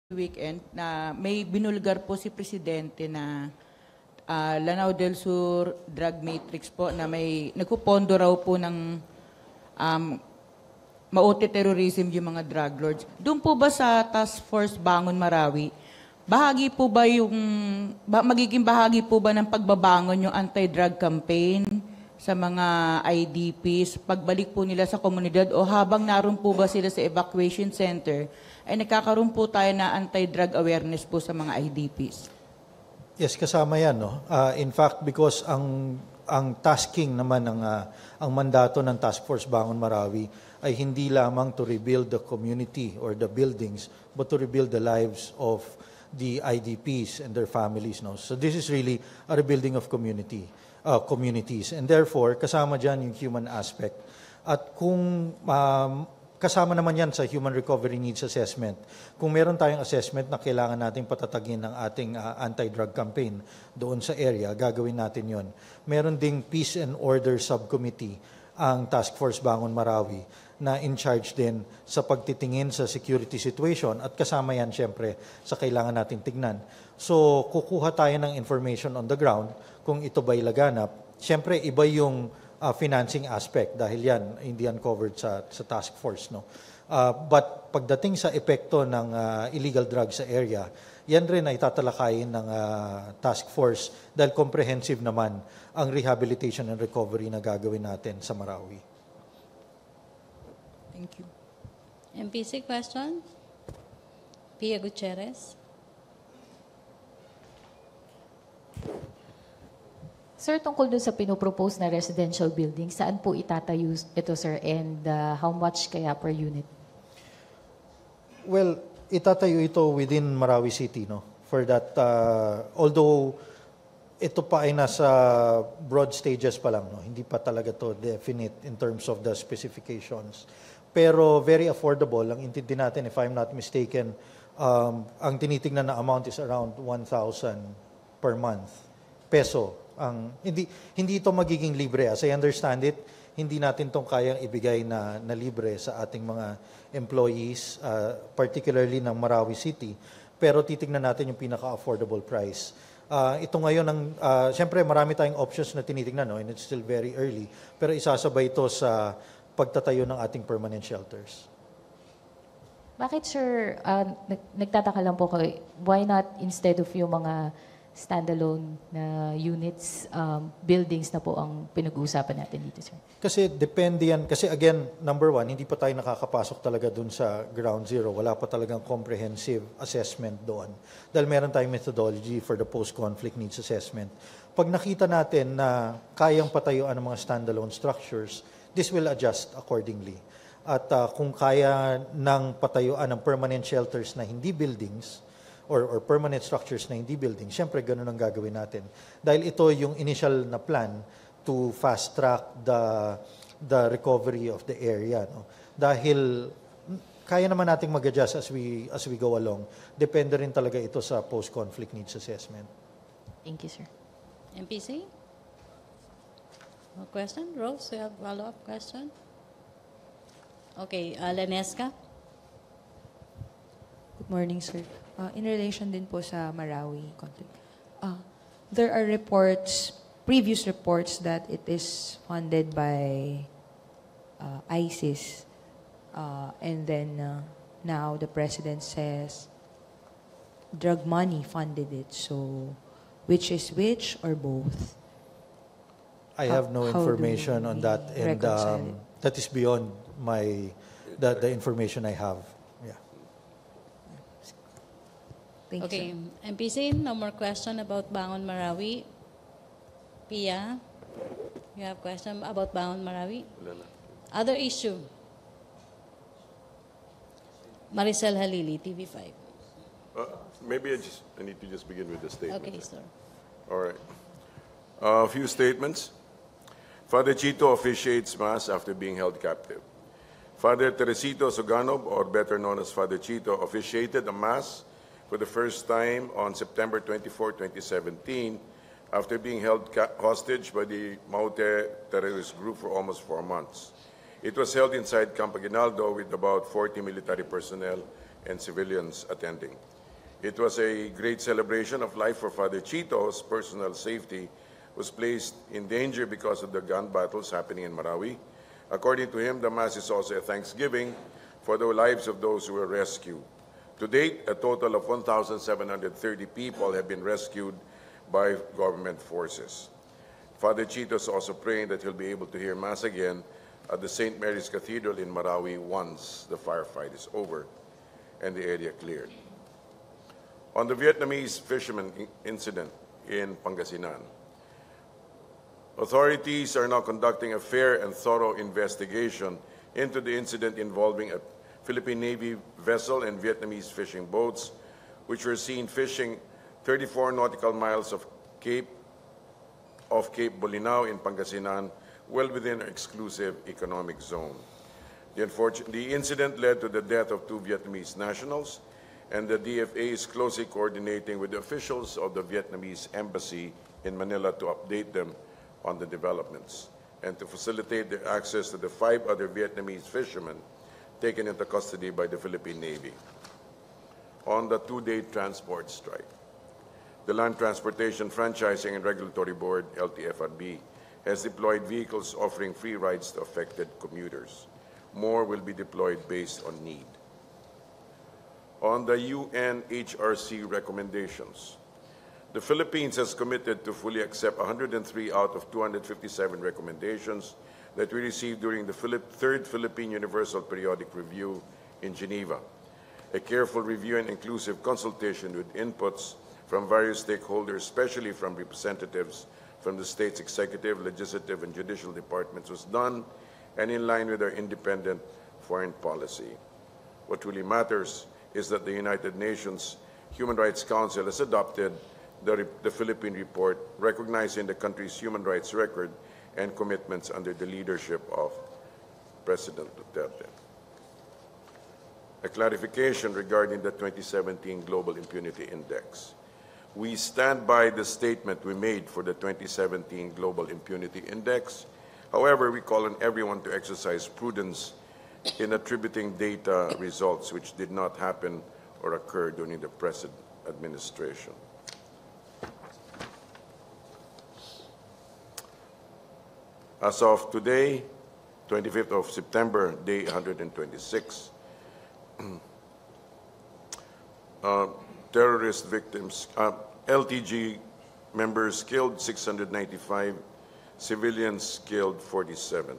weekend na may binulgar po si Presidente na Lanao del Sur drug matrix po na may nagpupondo raw po ng maote terrorism yung mga drug lords. Doon po ba sa Task Force Bangon Marawi, bahagi po ba magiging bahagi po ba ng pagbabangon yung anti-drug campaign sa mga IDPs, pagbalik po nila sa komunidad o habang naroon po ba sila sa evacuation center, ay nagkakaroon po tayo na anti-drug awareness po sa mga IDPs? Yes, kasama yan. No? In fact, because ang tasking naman, ang mandato ng Task Force Bangon Marawi ay hindi lamang to rebuild the community or the buildings, but to rebuild the lives of the IDPs and their families. No? So this is really a rebuilding of communities. And therefore, kasama dyan yung human aspect. At kung kasama naman yan sa Human Recovery Needs Assessment, kung meron tayong assessment na kailangan nating patatagin ng ating anti-drug campaign doon sa area, gagawin natin yon. Meron ding Peace and Order Subcommittee ang Task Force Bangon Marawi na in charge din sa pagtitingin sa security situation at kasama yan syempre sa kailangan nating tignan. So kukuha tayo ng information on the ground kung ito ba'y laganap. Syempre iba yung financing aspect dahil yan hindi yan covered sa task force, no. But pagdating sa epekto ng illegal drugs sa area, yan rin ay tatalakayin ng task force dahil comprehensive naman ang rehabilitation and recovery na gagawin natin sa Marawi. Thank you. MPC question? Pia Gutierrez. Sir, tungkol dun sa pinopropose na residential building, saan po itatayo ito, sir, and how much kaya per unit? Well, itatayo ito within Marawi City, no? For that, although ito pa ay nasa broad stages pa lang, no? Hindi pa talaga to definite in terms of the specifications. Pero very affordable. Ang intindi natin, if I'm not mistaken, ang tinitingnan na amount is around 1,000 per month peso. Hindi ito magiging libre. As I understand it, hindi natin itong kayang ibigay na libre sa ating mga employees, particularly ng Marawi City. Pero titignan natin yung pinaka-affordable price. Ito ngayon, siyempre marami tayong options na tinitingnan, no? And it's still very early. Pero isasabay ito sa pagtatayo ng ating permanent shelters. Bakit, sir, nagtataka lang po kayo, why not instead of yung mga standalone na units, buildings na po ang pinag-uusapan natin dito, sir? Kasi depende yan. Kasi again, number one, hindi pa tayo nakakapasok talaga dun sa ground zero. Wala pa talagang comprehensive assessment doon. Dahil meron tayong methodology for the post-conflict needs assessment. Pag nakita natin na kayang patayuan ng mga standalone structures, this will adjust accordingly. At kung kaya ng patayuan ng permanent shelters na hindi buildings, or permanent structures na hindi building, siyempre ganun ang gagawin natin. Dahil ito yung initial na plan to fast-track the recovery of the area. No? Dahil kaya naman nating mag-adjust as we go along. Depende rin talaga ito sa post-conflict needs assessment. Thank you, sir. MPC? No question? Rose, you have a follow-up question? Okay, Lenesca? Good morning, sir. In relation din po sa Marawi conflict, there are previous reports that it is funded by ISIS, and then now the president says drug money funded it. So, which is which or both? I have no information on that, and that is beyond the information I have. Thank Okay, you, MPC, no more question about Bangon Marawi. Pia, you have question about Bangon Marawi? Other issue? Maricel Halili, TV5. Maybe I need to just begin with the statement. Okay, sir. All right. A few statements. Father Chito officiates Mass after being held captive. Father Teresito Suganob, or better known as Father Chito, officiated a Mass for the first time on September 24, 2017, after being held hostage by the Maute terrorist group for almost 4 months. It was held inside Camp Aguinaldo with about 40 military personnel and civilians attending. It was a great celebration of life for Father Chito, whose personal safety was placed in danger because of the gun battles happening in Marawi. According to him, the Mass is also a thanksgiving for the lives of those who were rescued. To date, a total of 1,730 people have been rescued by government forces. Father Chito is also praying that he'll be able to hear Mass again at the St. Mary's Cathedral in Marawi once the firefight is over and the area cleared. On the Vietnamese fisherman incident in Pangasinan, authorities are now conducting a fair and thorough investigation into the incident involving a Philippine Navy vessel and Vietnamese fishing boats, which were seen fishing 34 nautical miles of Cape Bolinao in Pangasinan, well within our exclusive economic zone. The incident led to the death of 2 Vietnamese nationals, and the DFA is closely coordinating with the officials of the Vietnamese embassy in Manila to update them on the developments and to facilitate their access to the 5 other Vietnamese fishermen taken into custody by the Philippine Navy. On the 2-day transport strike, the Land Transportation Franchising and Regulatory Board, LTFRB, has deployed vehicles offering free rides to affected commuters. More will be deployed based on need. On the UNHRC recommendations, the Philippines has committed to fully accept 103 out of 257 recommendations that we received during the 3rd Philippine Universal Periodic Review in Geneva. A careful review and inclusive consultation with inputs from various stakeholders, especially from representatives from the state's executive, legislative, and judicial departments, was done and in line with our independent foreign policy. What really matters is that the United Nations Human Rights Council has adopted the Philippine report recognizing the country's human rights record and commitments under the leadership of President Duterte. A clarification regarding the 2017 Global Impunity Index. We stand by the statement we made for the 2017 Global Impunity Index. However, we call on everyone to exercise prudence in attributing data results which did not happen or occur during the present administration. As of today, 25th of September, day 126, terrorist victims, LTG members killed 695, civilians killed 47.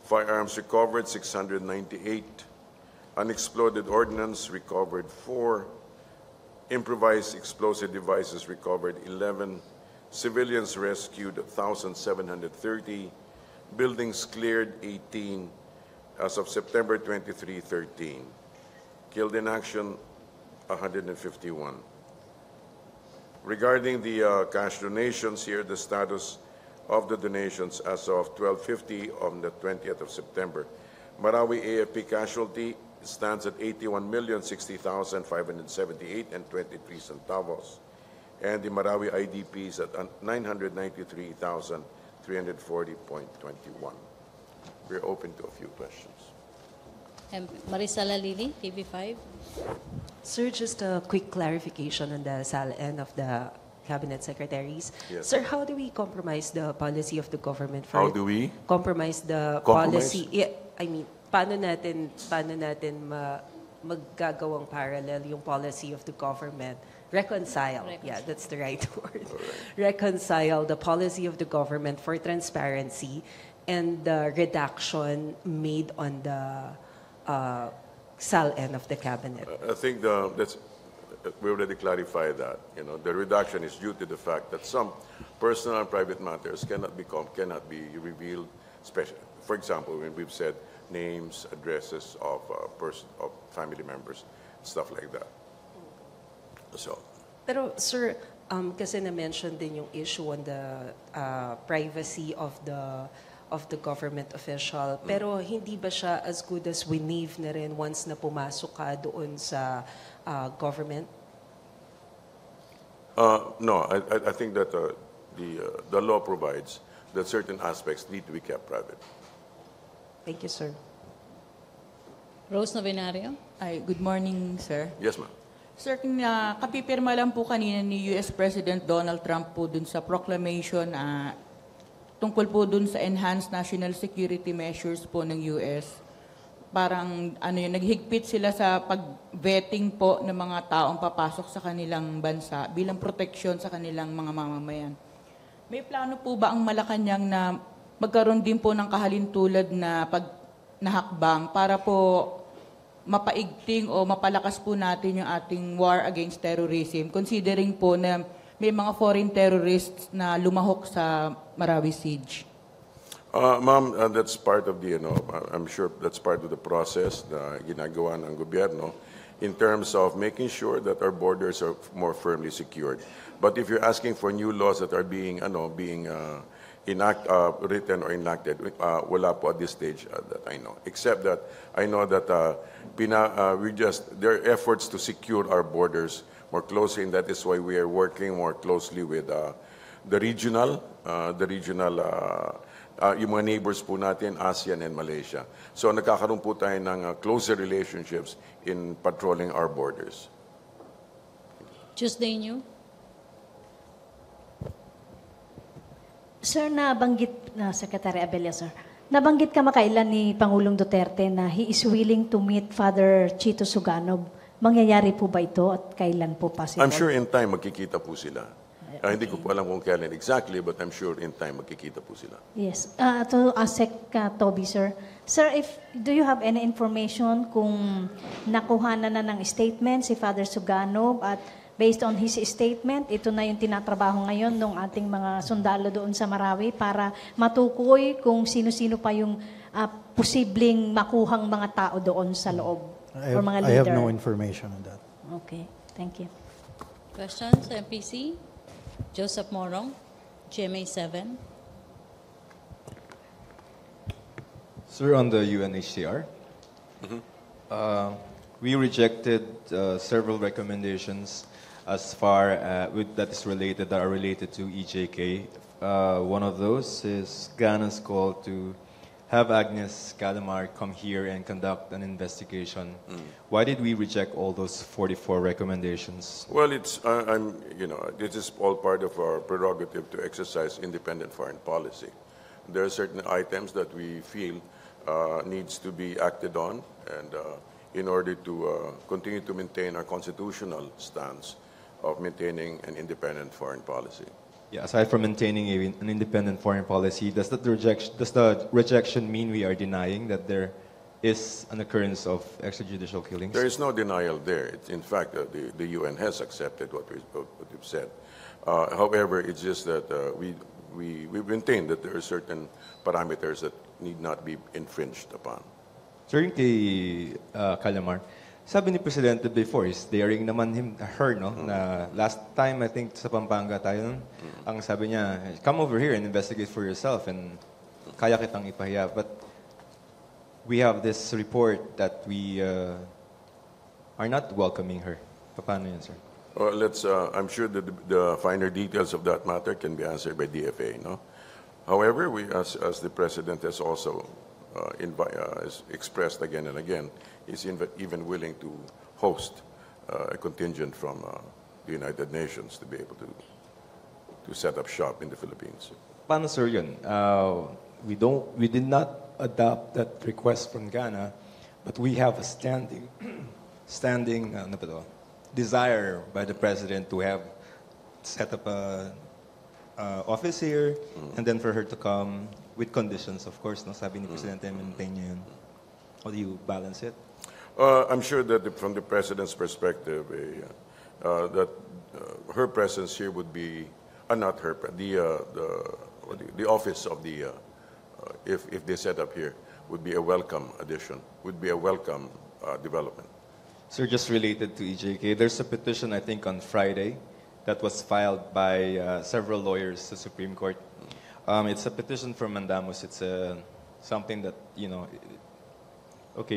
Firearms recovered 698, unexploded ordnance recovered 4, improvised explosive devices recovered 11, civilians rescued 1,730, buildings cleared 18 as of September 23, 13. Killed in action 151. Regarding the cash donations, here the status of the donations as of 12:50 on the 20th of September. Marawi AFP casualty stands at 81,060,578 and 23 centavos. And the Marawi IDP is at 993,340.21. We're open to a few questions. Marisa Lalili, TV5. Sir, just a quick clarification on the SALN of the cabinet secretaries. Yes. Sir, how do we compromise the policy of the government? How do we? Compromise the Compromise? policy? Yeah, I mean, paano natin maggagawang parallel yung policy of the government? Reconcile. Yeah, that's the right word. Right. Reconcile the policy of the government for transparency and the reduction made on the SALN of the cabinet. I think we already clarified that. You know, the reduction is due to the fact that some personal and private matters cannot be revealed. Especially, for example, when we've said names, addresses of family members, stuff like that. So. Pero sir, kasi na-mention din yung issue on the privacy of the government official. Pero hindi ba siya as good as waive na rin once na pumasok ka doon sa government? No, I think that the law provides that certain aspects need to be kept private. Thank you, sir. Rose Novenario. Ay, good morning, sir. Yes, ma'am. Sir, kapipirma lang po kanina ni US President Donald Trump po dun sa proclamation tungkol po dun sa enhanced national security measures po ng US. Parang naghigpit sila sa pag-vetting po ng mga taong papasok sa kanilang bansa bilang proteksyon sa kanilang mga mamamayan. May plano po ba ang Malacañang na magkaroon din po ng kahalintulad na hakbang para po mapaigting o mapalakas po natin yung ating war against terrorism, considering po na may mga foreign terrorists na lumahok sa Marawi siege? Ma'am, that's part of the, I'm sure that's part of the process na ginagawa ng gobyerno in terms of making sure that our borders are more firmly secured. But if you're asking for new laws that are being written or enacted, wala po at this stage that I know. Except that I know that there are efforts to secure our borders more closely, and that is why we are working more closely with the regional, yung mga neighbors po natin, ASEAN and Malaysia. So nagkakaroon po tayo ng closer relationships in patrolling our borders. Tuesday New. Sir, nabanggit na Secretary Abella, sir. Nabanggit ka makailan ni Pangulong Duterte na he is willing to meet Father Chito Suganob. Mangyayari po ba ito at kailan po possible? I'm sure in time magkikita po sila. Hindi ko po alam kung kailan exactly, but I'm sure in time magkikita po sila. Yes. To Sec Toby, sir. Sir, do you have any information kung nakuha na ng statement si Father Suganob at based on his statement, ito na yung tinatrabaho ngayon ng ating mga sundalo doon sa Marawi para matukoy kung sino-sino pa yung posibleng makuhang mga tao doon sa loob or mga leader? I have no information on that. Okay. Thank you. Questions, MPC? Joseph Morong, GMA 7. Sir, on the UNHCR, we rejected several recommendations as far that are related to EJK. One of those is Ghana's call to have Agnes Calamar come here and conduct an investigation. Why did we reject all those 44 recommendations? Well, this is all part of our prerogative to exercise independent foreign policy. There are certain items that we feel needs to be acted on, and in order to continue to maintain our constitutional stance of maintaining an independent foreign policy. Yeah, aside from maintaining an independent foreign policy, does the rejection mean we are denying that there is an occurrence of extrajudicial killings? There is no denial there. In fact, the UN has accepted what you've said. However, it's just that we maintain that there are certain parameters that need not be infringed upon. Sir, yung kay Calamar, sabi ni Presidente before, is daring naman her, no? Na last time, I think, sa Pampanga tayo, ang sabi niya, come over here and investigate for yourself and kaya kitang ipahiya. But we have this report that we are not welcoming her. Paano yan, sir? Well, I'm sure that the finer details of that matter can be answered by DFA, no? However, as the President has also has expressed again and again, is even willing to host a contingent from the United Nations to be able to set up shop in the Philippines. Paano, sir, yun? We did not adopt that request from Ghana, but we have a standing desire by the President to have set up a office here, and then for her to come with conditions, of course, no? Sabi ni Presidente, maintain niya yun. How do you balance it? I'm sure that from the President's perspective, that her presence here would be, not her, the office of the, if they set up here, would be a welcome addition, would be a welcome development. Sir, just related to EJK, there's a petition, I think, on Friday that was filed by several lawyers to the Supreme Court. It's a petition from Mandamus. It's something that,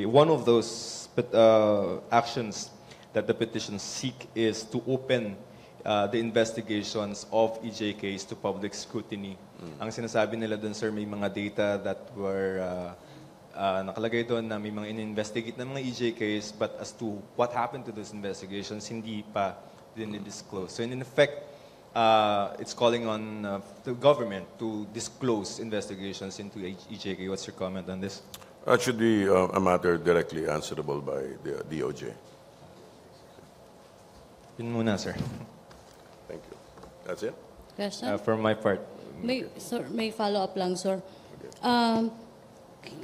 one of those actions that the petitions seek is to open the investigations of EJKs to public scrutiny. Ang sinasabi nila dun, sir, may mga data that were nakalagay doon na may mga in-investigate na mga EJKs, but as to what happened to those investigations, hindi pa din-disclose. So in effect, it's calling on the government to disclose investigations into EJK. What's your comment on this? That should be a matter directly answerable by the DOJ. Yun muna, sir. Thank you. That's it? Question? For my part. May follow-up lang, sir.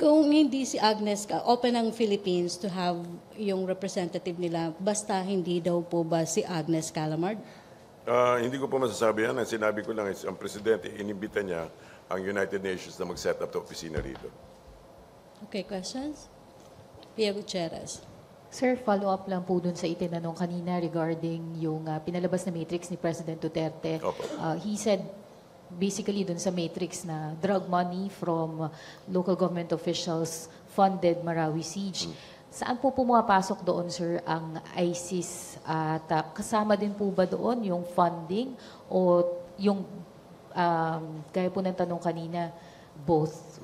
Kung hindi si Agnes, open ang Philippines to have yung representative nila, basta hindi daw po ba si Agnes Calamard? Hindi ko po masasabi yan. Ang sinabi ko lang is ang presidente, inimbita niya ang United Nations na mag-set up the opisina rito. Okay, questions? Pia Gutierrez. Sir, follow-up lang po dun sa itinanong kanina regarding yung pinalabas na matrix ni President Duterte. Opo. He said, basically dun sa matrix na drug money from local government officials funded Marawi siege. Saan po pumapasok doon, sir, ang ISIS? At kasama din po ba doon yung funding o yung, gaya po ng tanong kanina, both?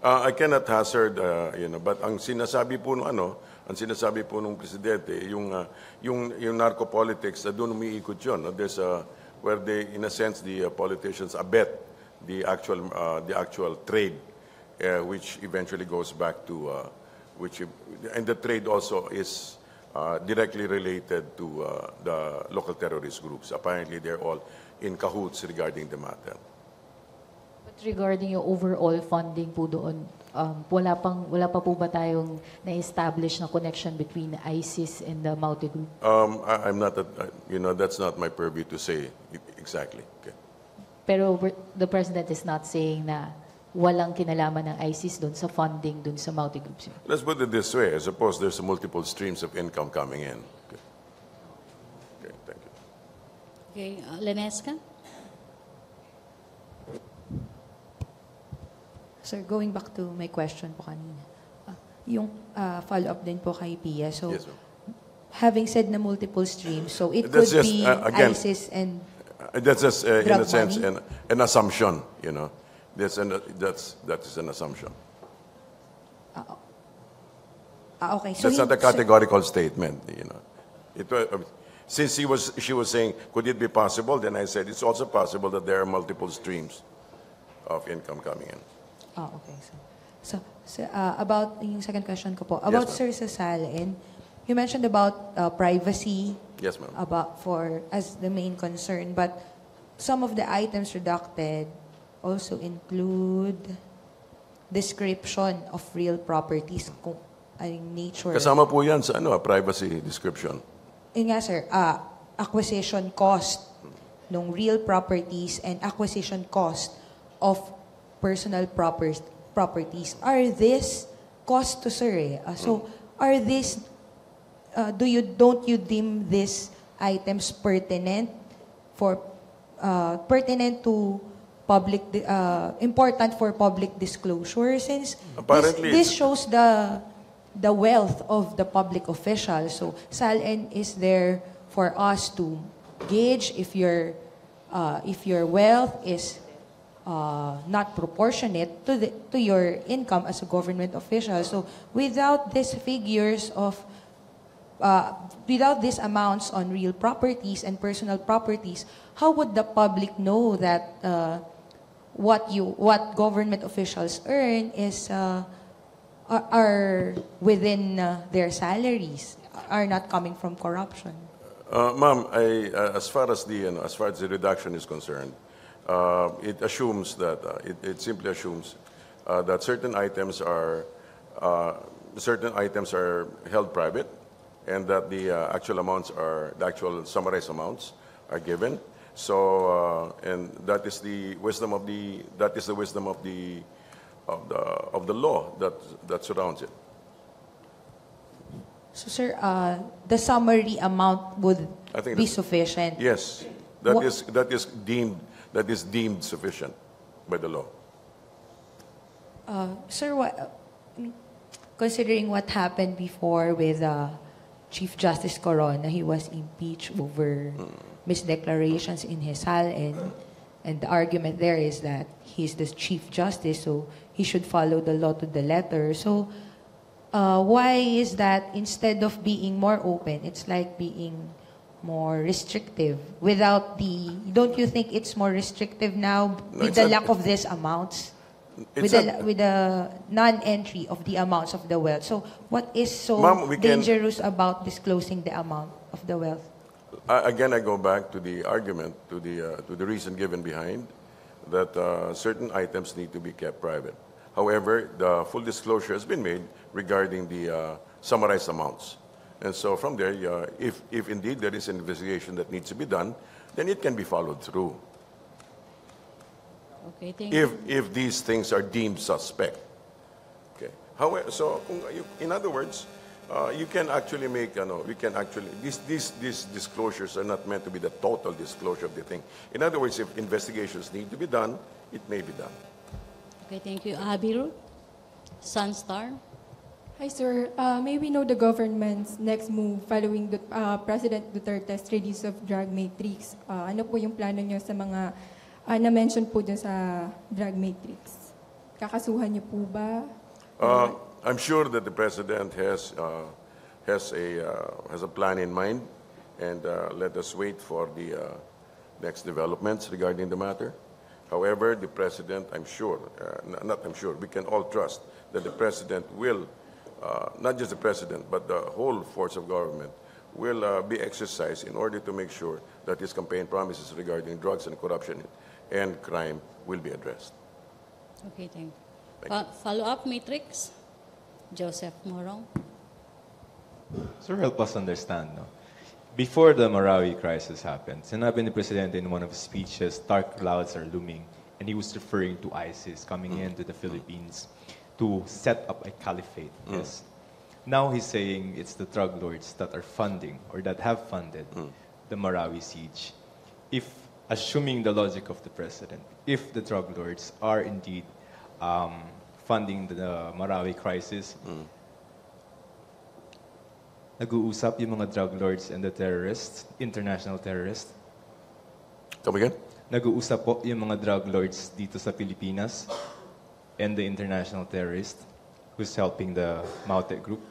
I cannot hazard, but ang sinasabi po ng presidente, yung narco-politics, doon umiikot yun. There's where they, in a sense, the politicians abet the actual trade, which eventually goes back to, and the trade also is directly related to the local terrorist groups. Apparently, they're all in cahoots regarding the matter. But regarding yung overall funding po doon, wala pa po ba tayong na-establish na connection between ISIS and the Maute group? I'm not, that's not my purview to say exactly. Okay. Pero the President is not saying na walang kinalaman ng ISIS doon sa funding doon sa Maute groups. Let's put it this way. I suppose there's multiple streams of income coming in. Okay, thank you. Okay, Lenesca? Sir, going back to my question po kanina. Yung follow-up din po kay Pia. So, Yes, ma'am. having said na multiple streams, so it That's could just, be again, ISIS and That's just, in Drug a sense, money? an assumption, that is an assumption. okay. So That's not a categorical statement, It, since she was saying, could it be possible? Then I said, it's also possible that there are multiple streams of income coming in. Okay. So about yung second question ko po, about ma'am. Sir Sasalin, you mentioned about privacy. Yes, ma'am. As the main concern, but some of the items redacted also include description of real properties, kung anong nature. Kasama po yan sa privacy description. Yun nga, sir, acquisition cost ng real properties and acquisition cost of personal properties. Are this cost to, sir? So, are this don't you deem these items pertinent to public important for public disclosure, since Apparently, this shows the wealth of the public official. So SALN is there for us to gauge if your wealth is not proportionate to your income as a government official. So without these figures of without these amounts on real properties and personal properties, how would the public know that what government officials earn is are within their salaries, are not coming from corruption? Ma'am, as far as the reduction is concerned, it assumes that it simply assumes that certain items are held private, and that the actual summarized amounts are given. So, and that is the wisdom of the law that surrounds it. So, sir, the summary amount would I think be that- sufficient. Yes, that is deemed sufficient by the law. Sir, considering what happened before with Chief Justice Corona, he was impeached over misdeclarations in his SALN, and the argument there is that he's the Chief Justice, so he should follow the law to the letter. So, why is that instead of being more open, it's like being more restrictive without the... Don't you think it's more restrictive now with the lack of these amounts? With the non-entry of the amounts of the wealth. So, what is so dangerous about disclosing the amount of the wealth? Again, I go back to the argument, to the reason given behind, that certain items need to be kept private. However, the full disclosure has been made regarding the summarized amounts. And so from there, if indeed there is an investigation that needs to be done, then it can be followed through. Okay, thank you. If these things are deemed suspect. Okay. However, so in other words, you can actually make, these disclosures are not meant to be the total disclosure of the thing. In other words, if investigations need to be done, it may be done. Okay, thank you. Abiru, Sunstar. Hi, sir. May we know the government's next move following the, President Duterte's release of drug matrix? Ano po yung plano nyo sa mga na-mention po dun sa drug matrix? Kakasuhan niyo po ba? I'm sure that the President has a plan in mind, and let us wait for the next developments regarding the matter. However, the President, we can all trust that the President will, not just the President, but the whole force of government will be exercised in order to make sure that his campaign promises regarding drugs and corruption and crime will be addressed. Okay, thank you. Follow-up matrix, Joseph Morong. Sir, help us understand, no? Before the Marawi crisis happened, sinabi ni Presidente in one of his speeches, dark clouds are looming, and he was referring to ISIS coming into the Philippines to set up a caliphate. Yes. Now he's saying it's the drug lords that are funding or that have funded the Marawi siege. If, assuming the logic of the President, if the drug lords are indeed funding the Marawi crisis, nag-uusap yung mga drug lords and the terrorists, international terrorists? Come again? Nag-uusap po yung mga drug lords dito sa Pilipinas and the international terrorist who's helping the Maute group?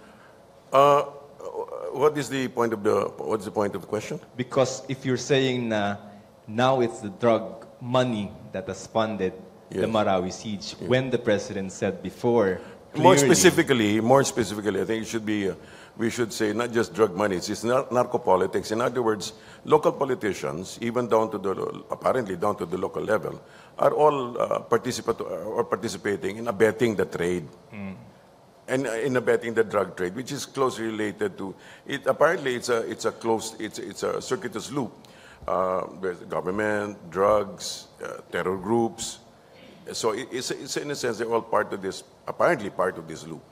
What's the point of the question? Because if you're saying na now it's the drug money that has funded the Marawi siege, when the President said before, More specifically, I think it should be, we should say not just drug money, it's narco-politics. In other words, local politicians, even apparently down to the local level, are all participating in abetting the trade. And in abetting the drug trade, which is closely related to it. Apparently, it's a circuitous loop. There's government, drugs, terror groups. So it's in a sense they're all apparently part of this loop.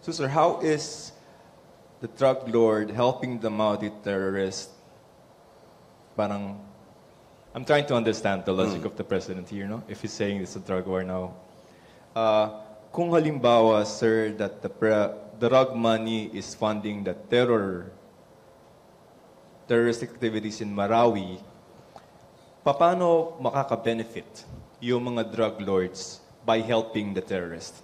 So, sir, how is the drug lord helping the Maute terrorists? Parang, I'm trying to understand the logic of the President here, no? If he's saying it's a drug war now. Kung halimbawa, sir, that the drug money is funding the terrorist activities in Marawi, paano makaka-benefit yung mga drug lords by helping the terrorists?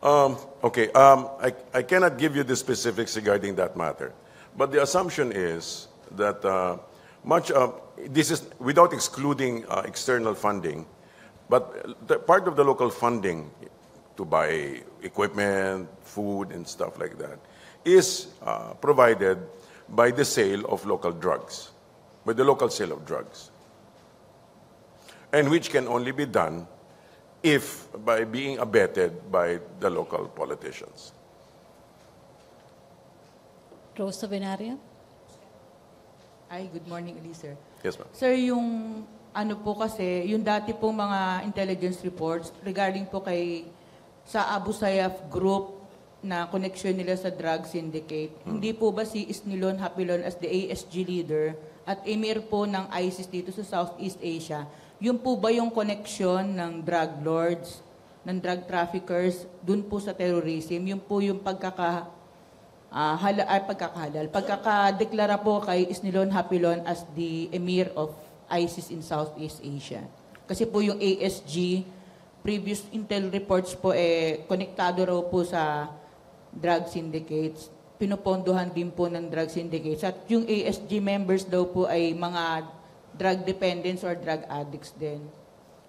Okay, I cannot give you the specifics regarding that matter, but the assumption is that this is without excluding external funding, but part of the local funding to buy equipment, food, and stuff like that is provided by the sale of local drugs, by the local sale of drugs, and which can only be done if by being abetted by the local politicians. Rosa Venaria. Ay, good morning ulit, sir. Yes, ma'am. Sir, yung ano po kasi, yung dati pong mga intelligence reports regarding po sa Abu Sayyaf group na connection nila sa drug syndicate, hindi po ba si Isnilon Hapilon as the ASG leader at emir po ng ISIS dito sa Southeast Asia, yun po ba yung connection ng drug lords, ng drug traffickers, dun po sa terrorism? Yun po yung pagkakadeklara po kay Isnilon Hapilon as the emir of ISIS in Southeast Asia. Kasi po yung ASG, previous intel reports po, konektado raw po sa drug syndicates. Pinupondohan din po ng drug syndicates. At yung ASG members daw po ay mga drug dependents or drug addicts din.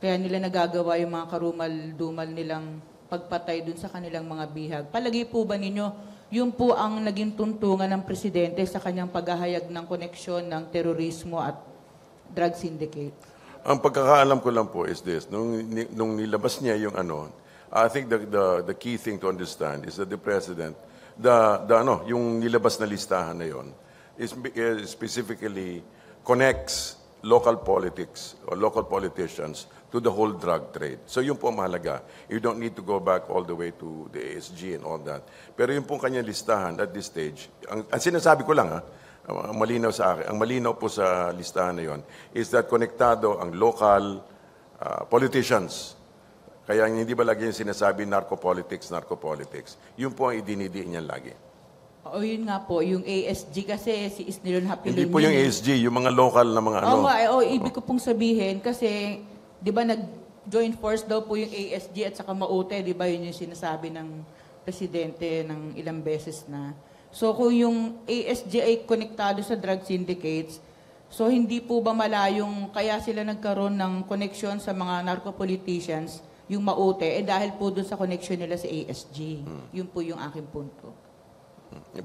Kaya nila nagagawa yung mga karumal-dumal nilang pagpatay dun sa kanilang mga bihag. Palagi po ba ninyo, yun po ang naging tuntungan ng presidente sa kanyang paghahayag ng koneksyon ng terorismo at drug syndicate? Ang pagkakaalam ko lang po is this, nung nilabas niya yung I think the key thing to understand is that the president, yung nilabas na listahan na yon is specifically connects local politics or local politicians to the whole drug trade. So yun po ang mahalaga. You don't need to go back all the way to the ASG and all that. Pero yun po kanyang listahan at this stage, ang sinasabi ko lang ang malinaw sa akin, ang malinaw po sa listahan na yon is that konektado ang local politicians. Kaya hindi ba lagi yung sinasabi narco-politics. Yun po ang idinidiin niya lagi. O yun nga po, yung ASG kasi si Isnilon Hapilon. Hindi po yung ASG, yung mga local na mga ibig ko pong sabihin kasi, di ba nag-join force daw po yung ASG at saka Maute, di ba yun yung sinasabi ng presidente ng ilang beses na. So kung yung ASG ay konektado sa drug syndicates, so hindi po ba malayong kaya sila nagkaroon ng koneksyon sa mga narco-politicians, yung Maute, dahil po dun sa connection nila sa ASG. Yun po yung aking punto.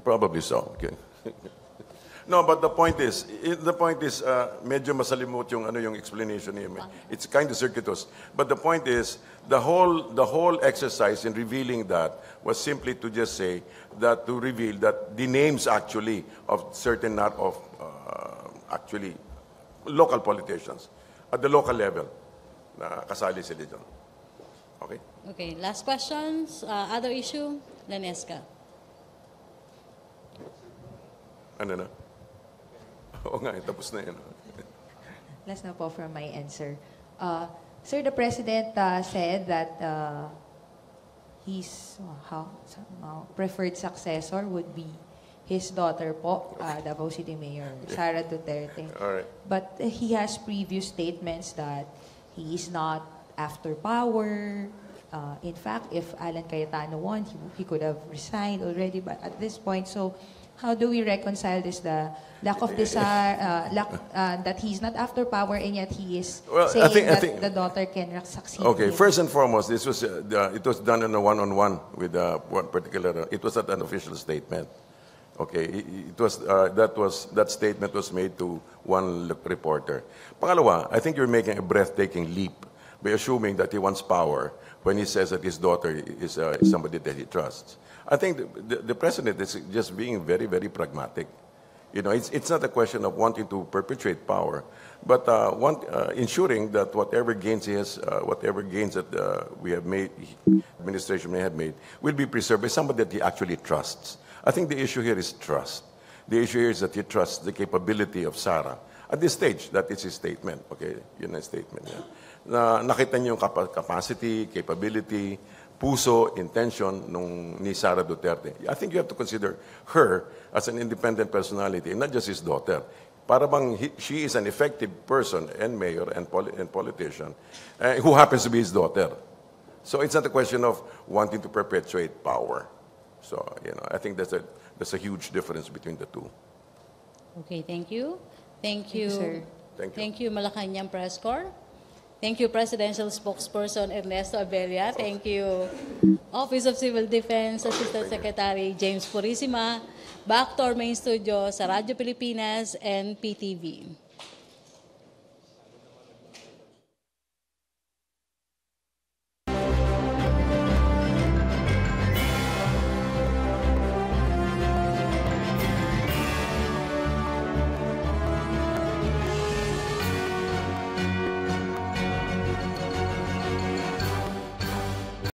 Probably so. Okay. No, but the point is, medyo masalimot yung explanation niya. It's kind of circuitous. But the point is, the whole exercise in revealing that was simply to just say that to reveal that the names actually of certain actually local politicians at the local level na kasali sila dyan. Okay? Okay, last questions. Other issue? Lanesca. Ano na? Oo nga, tapos na yan. Last na po from my answer. Sir, the President said that his preferred successor would be his daughter po, Davao City Mayor Sara Duterte. All right. But he has previous statements that he is not after power. In fact, if Alan Cayetano won, he could have resigned already. But at this point, so how do we reconcile this, the lack of desire, that he's not after power and yet he is saying that the daughter can succeed? Okay, first and foremost, this was it was done in a one-on-one with one particular. It was not an official statement. Okay, that statement was made to one reporter. Pangalawa, I think you're making a breathtaking leap by assuming that he wants power when he says that his daughter is somebody that he trusts. I think the president is just being very, very pragmatic. You know, it's not a question of wanting to perpetuate power, but ensuring that whatever gains he has, whatever gains that we have made, administration may have made, will be preserved by somebody that he actually trusts. I think the issue here is trust. The issue here is that he trusts the capability of Sara. At this stage, that is his statement. Okay, yun ang statement niya. Na nakita niyo yung capacity, capability, puso, intention ni Sara Duterte. I think you have to consider her as an independent personality, not just his daughter. Para bang she is an effective person and mayor and politician who happens to be his daughter. So it's not a question of wanting to perpetuate power. So, you know, I think there's a huge difference between the two. Okay, thank you. Thank you, sir. Thank you. Thank you, Malacañang Press Corps. Thank you, Presidential Spokesperson Ernesto Abella. Thank you, Office of Civil Defense Assistant Secretary James Purisima. Back to our main studio sa Radyo Pilipinas and PTV.